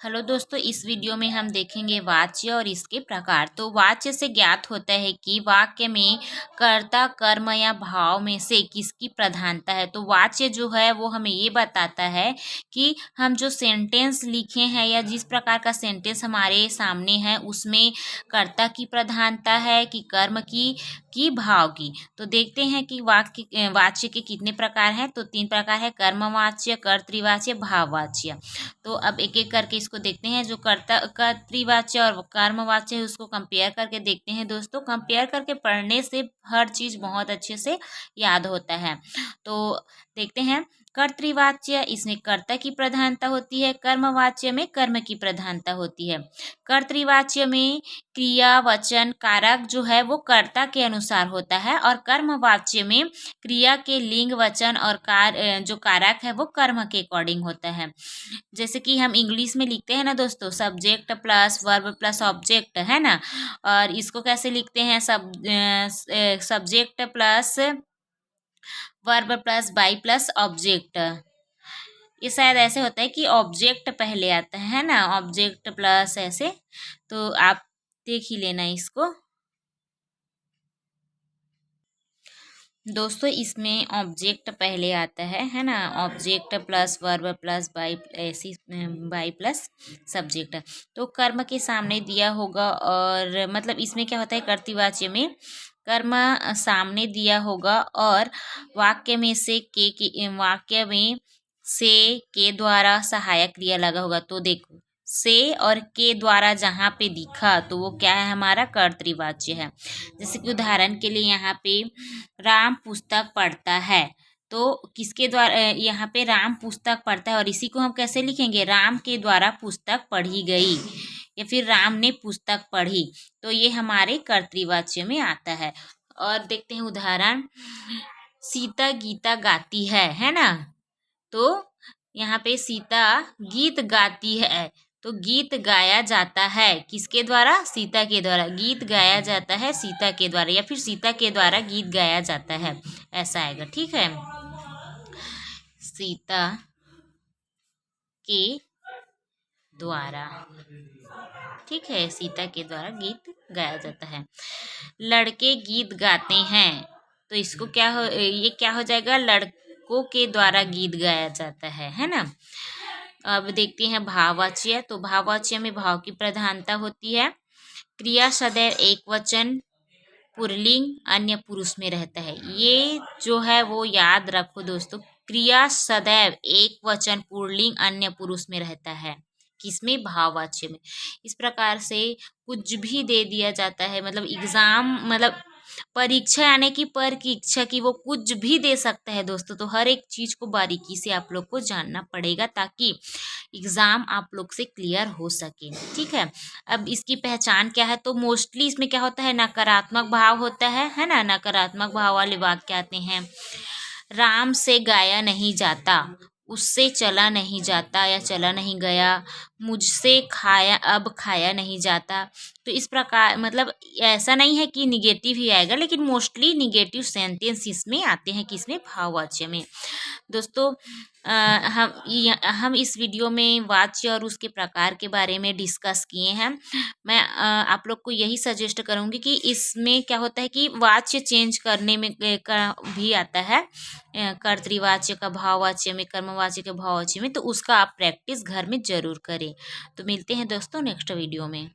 Hello दोस्तों, इस video में हम देखेंगे वाच्य और इसके प्रकार। तो वाच्य से ज्ञात होता है कि वाक्य में कर्ता, कर्म या भाव में से किसकी प्रधानता है। तो वाच्य जो है वो हमें ये बताता है कि हम जो सेंटेंस लिखे हैं या जिस प्रकार का सेंटेंस हमारे सामने है उसमें कर्ता की प्रधानता है कि कर्म की भाव की। तो देखते हैं कि वाच्य के कितने प्रकार हैं। तो 3 प्रकार है: कर्मवाच्य, कर्तृवाच्य, भाववाच्य। तो अब एक एक करके इसको देखते हैं। जो कर्तृवाच्य और कर्मवाच्य है उसको कंपेयर करके देखते हैं दोस्तों। कंपेयर करके पढ़ने से हर चीज बहुत अच्छे से याद होता है। तो देखते हैं। कर्तृवाच्य, इसमें कर्ता की प्रधानता होती है। कर्मवाच्य में कर्म की प्रधानता होती है। कर्तृवाच्य में क्रिया, वचन, कारक जो है वो कर्ता के अनुसार होता है और कर्मवाच्य में क्रिया के लिंग, वचन और जो कारक है वो कर्म के अकॉर्डिंग होता है। जैसे कि हम इंग्लिश में लिखते हैं ना दोस्तों, subject plus verb plus object, है ना। और इसको कैसे लिखते हैं? Subject plus verb plus by plus object. ये शायद ऐसे होता है कि ऑब्जेक्ट पहले आता है ना, ऑब्जेक्ट प्लस ऐसे। तो आप देख ही लेना इसको दोस्तों। इसमें ऑब्जेक्ट पहले आता है ना। Object plus verb plus by, ऐसी बाई प्लस सब्जेक्ट। तो कर्म के सामने दिया होगा और मतलब इसमें क्या होता है, कर्तृवाच्य में कर्म सामने दिया होगा और वाक्य में से वाक्य में से के द्वारा सहायक क्रिया लगा होगा। तो देखो, से और के द्वारा जहाँ पे दिखा तो वो क्या है, हमारा कर्तृवाच्य है। जैसे कि उदाहरण के लिए यहाँ पे राम पुस्तक पढ़ता है। तो किसके द्वारा, यहाँ पे राम पुस्तक पढ़ता है और इसी को हम कैसे लिखेंगे? राम के द्वारा पुस्तक पढ़ी गई या फिर राम ने पुस्तक पढ़ी। तो ये हमारे कर्तृवाच्य में आता है। और देखते हैं उदाहरण। सीता गीता गाती है ना। तो यहाँ पे सीता गीत गाती है। तो गीत गाया जाता है किसके द्वारा? सीता के द्वारा। गीत गाया जाता है सीता के द्वारा या फिर सीता के द्वारा गीत गाया जाता है, ऐसा आएगा। ठीक है, सीता के द्वारा। ठीक है, सीता के द्वारा गीत गाया जाता है। लड़के गीत गाते हैं। तो इसको ये क्या हो जाएगा? लड़कों के द्वारा गीत गाया जाता है ना। अब देखते हैं भाववाच्य। तो भाववाच्य में भाव की प्रधानता होती है। क्रिया सदैव एक वचन, पुल्लिंग, अन्य पुरुष में रहता है। ये जो है वो याद रखो दोस्तों। क्रिया सदैव एक वचन, पुल्लिंग, अन्य पुरुष में रहता है। किसमें? भाववाच्य में। इस प्रकार से कुछ भी दे दिया जाता है, मतलब एग्जाम, मतलब परीक्षा यानी कि पर की इच्छा की, वो कुछ भी दे सकता है दोस्तों। तो हर एक चीज को बारीकी से आप लोग को जानना पड़ेगा ताकि एग्जाम आप लोग से क्लियर हो सके। ठीक है, अब इसकी पहचान क्या है? तो मोस्टली इसमें क्या होता है, नकारात्मक भाव होता है ना। नकारात्मक भाव वाले वाक्य आते हैं। राम से गाया नहीं जाता, उससे चला नहीं जाता या चला नहीं गया, मुझसे खाया अब खाया नहीं जाता। तो इस प्रकार, मतलब ऐसा नहीं है कि निगेटिव ही आएगा, लेकिन मोस्टली निगेटिव सेंटेंस इसमें आते हैं। किसमें? भाववाच्य में। दोस्तों, हम इस वीडियो में वाच्य और उसके प्रकार के बारे में डिस्कस किए हैं। मैं आप लोग को यही सजेस्ट करूँगी कि इसमें क्या होता है कि वाच्य चेंज करने में का भी आता है। कर्तृवाच्य का भाववाच्य में, कर्मवाच्य के भाववाच्य में। तो उसका आप प्रैक्टिस घर में ज़रूर करें। तो मिलते हैं दोस्तों नेक्स्ट वीडियो में।